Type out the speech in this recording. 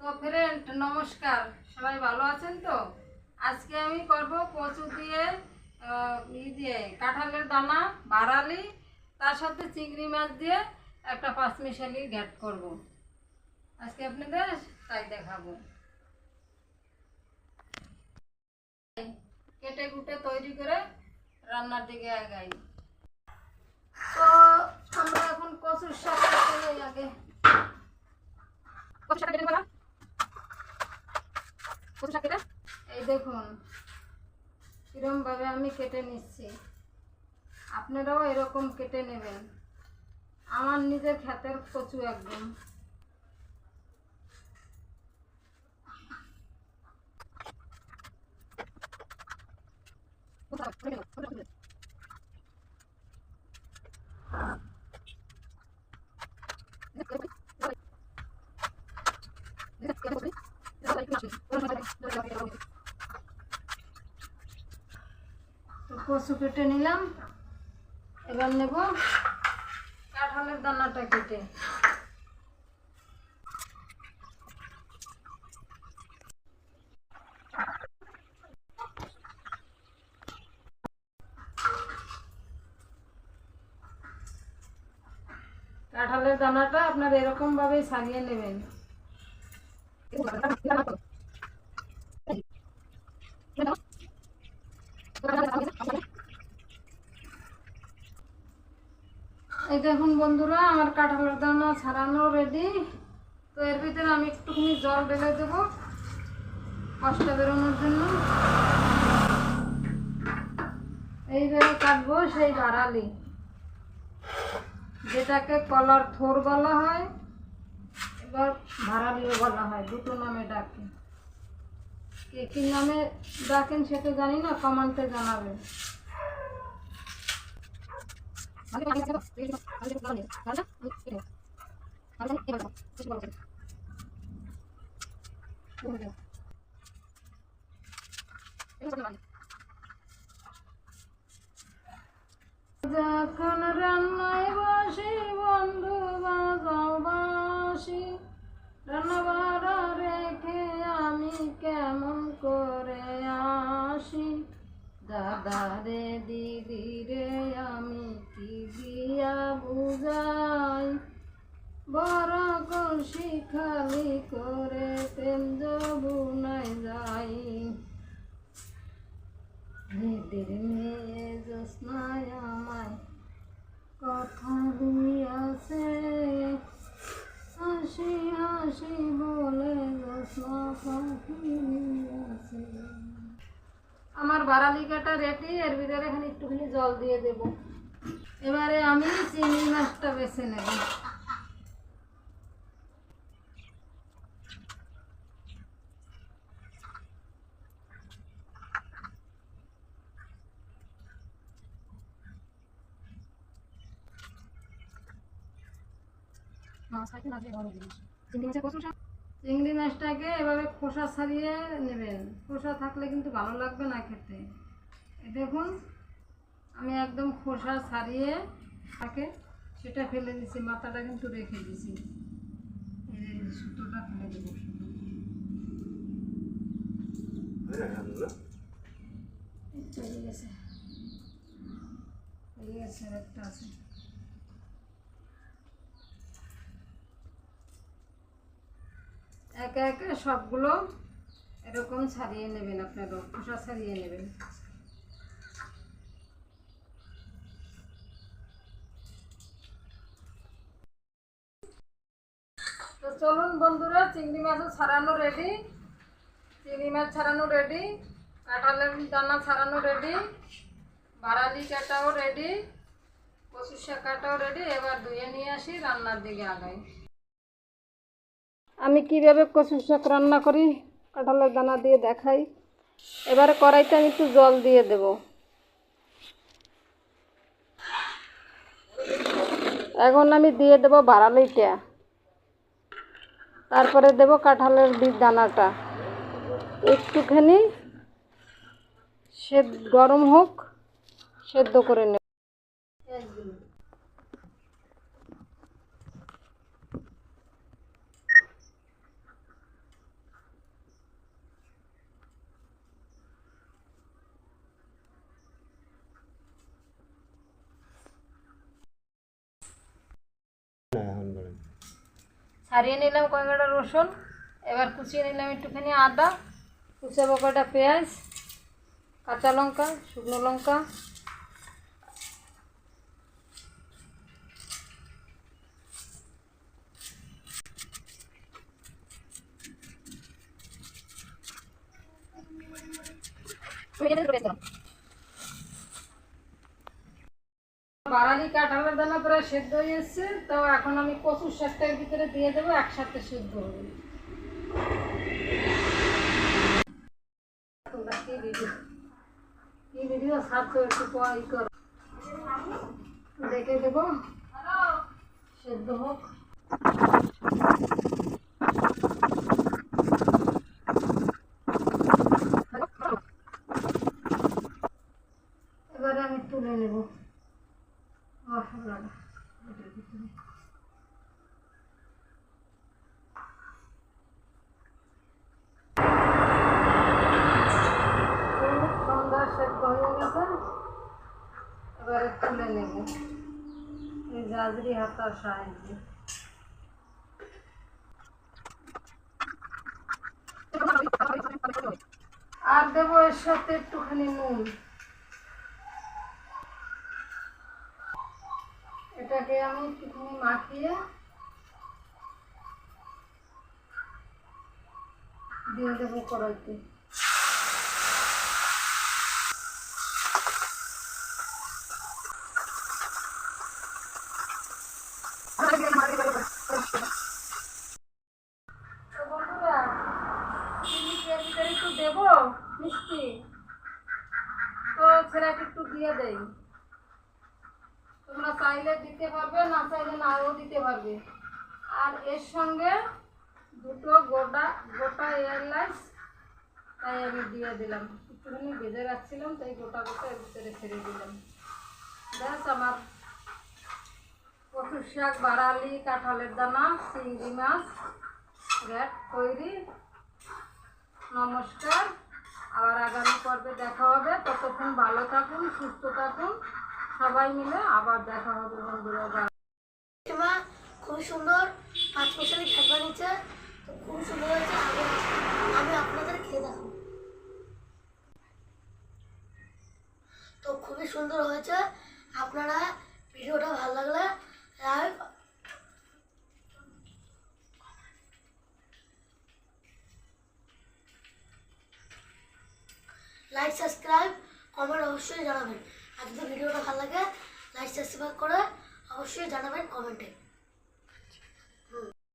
তো ফ্রেন্ড নমস্কার, সবাই ভালো আছেন তো? আজকে আমি করব কচু দিয়ে কাঁঠালের দানা বাড়ালি, তার সাথে চিংড়ি মাছ দিয়ে একটা পাঁচমিশালি ঘ্যাট করব। আজকে আপনাদের তাই দেখাবো। কেটে কুটে তৈরি করে রান্নার দিকে আগাই। তো আমরা এখন কচুর শাক আগে কচু শাক কেটে এই দেখুন কিরম ভাবে আমি কেটে নিচ্ছি, আপনারাও এরকম কেটে নেবেন। আমার নিজের ক্ষেতের কচু একদম। কচু কেটে নিলাম, এবার নেব কাঁঠালের দানাটা কেটে। কাঁঠালের দানাটা আপনার এরকম ভাবে ছাড়িয়ে নেবেন। এই দেখুন বন্ধুরা, আমার কাঁঠালের দানা ছাড়ানো রেডি। তো এর ভিতরে আমি একটুখানি জল ঢেলে দেবো কষ্টটা বেরোনোর জন্য। এইভাবে কাটবো সেই বাড়ালি, যেটাকে কলার থোর বলা হয়, এবার ভাড়ালিও বলা হয়, দুটো নামে ডাকে। কে কি নামে ডাকেন সেটা জানি না, কমেন্টে জানাবেন। যখন রান্নায় বসি বন্ধু বাজাও বাসি, রান্নাবাড়া রেখে আমি কেমন করে আসি। দাদা রে দিদি রে আমি কি দিয়া বুঝাই, বড় কলসি খালি করে তেল যমুনায় যাই। মেয়েদের মেয়ে জ্যোৎস্নায় আমায় কথা দিয়াছে, হাসি হাসি বলে জ্যোৎস্না পাখি দিয়াছে। আমার বাড়ালি কাটা রেডি, এর ভিতরে এখানে একটুখানি জল দিয়ে দেব। এবারে আমি চিংড়ি মাছটা বেছে নেব। চিংড়ি মাছটাকে এভাবে খোসা ছাড়িয়ে নেবেন, খোসা থাকলে কিন্তু ভালো লাগবে না খেতে। দেখুন আমি একদম খোসা ছাড়িয়ে তাকে সেটা ফেলে দিছি, মাথাটা কিন্তু রেখে দিছি। এই সুতোটা ফেলে দেবো। একটা আছে। একে একে সবগুলো এরকম ছাড়িয়ে নেবেন, আপনারা খোসা ছাড়িয়ে নেবেন। তো চলুন বন্ধুরা, চিংড়ি মাছও ছাড়ানো রেডি, চিংড়ি মাছ ছাড়ানো রেডি, কাঁঠালের দানা ছাড়ানো রেডি, বাড়ালি কাটাও রেডি, কচুর শাক কাটাও রেডি। এবার ধুয়ে নিয়ে আসি, রান্নার দিকে আগাই। আমি কিভাবে কচুর শাক রান্না করি কাঁঠালের দানা দিয়ে দেখাই। এবারে কড়াইতে আমি একটু জল দিয়ে দেব। এখন আমি দিয়ে দেব বাড়ালিটা, তারপরে দেব কাঁঠালের দানাটা। একটুখানি গরম হোক, সেদ্ধ করে নেব। ছাড়িয়ে নিলাম কয়েকটা রসুন, এবার কুচিয়ে নিলাম একটুখানি আদা, কুচাবো কয়টা পেঁয়াজ, কাঁচা লঙ্কা, শুকনো লঙ্কা, বাড়ালি কাঁঠালের দানা প্রায় সেদ্ধ হয়ে এসছে, তো এখন আমি কচুর শাকটার ভিতরে দিয়ে দেবো, একসাথে সেদ্ধ হবে। কি ভিডিও ছাড়ছো একটু ই করো, দেখে দেবো, সেদ্ধ হোক। এবারে আমি তুলে নেব মশলাটা এটার ভিতরে। সুন্দর সেদ্ধ হয়ে গেছে, এবারে তুলে নেব এই জাজরি হাতার সাহায্যে। আর দেবো এর সাথে একটুখানি নুন। এটাকে আমি একটুখানি মাখিয়ে দিয়ে দেবো কড়াইতে। বন্ধুরা, চিনি এর ভিতরে একটু দেবো মিষ্টি, তো ছেলেকে একটু দিয়ে দেই। তোমরা চাইলে দিতে পারবে, না চাইলে নাও দিতে পারবে। আর এর সঙ্গে দুটো গোটা গোটা এয়ারলাইন্স, তাই আমি দিয়ে দিলাম। একটুখানি ভেজে রাখছিলাম, তাই গোটা গোটা এর ভিতরে ছেড়ে দিলাম। ব্যাস, আমার কচুর শাক, বাড়ালি, কাঁঠালের দানা, চিংড়ি মাছ গ্যাট তৈরি। নমস্কার, আবার আগামী পর্বে দেখা হবে। ততক্ষণ ভালো থাকুন, সুস্থ থাকুন, সবাই মিলে আবার দেখা হবে বন্ধুরা। খুব সুন্দর 5 মশালি শাক বানিয়েছে, তো খুব সুন্দর হয়েছে। আমি আপনাদের খেয়ে দেখাবো। তো খুবই সুন্দর হয়েছে। আপনারা ভিডিওটা ভালো লাগলে লাইক, সাবস্ক্রাইব, কমেন্ট অবশ্যই জানাবেন। আর যদি ভিডিওটা ভালো লাগে লাইক সাবস্ক্রাইব করে অবশ্যই জানাবেন কমেন্টে।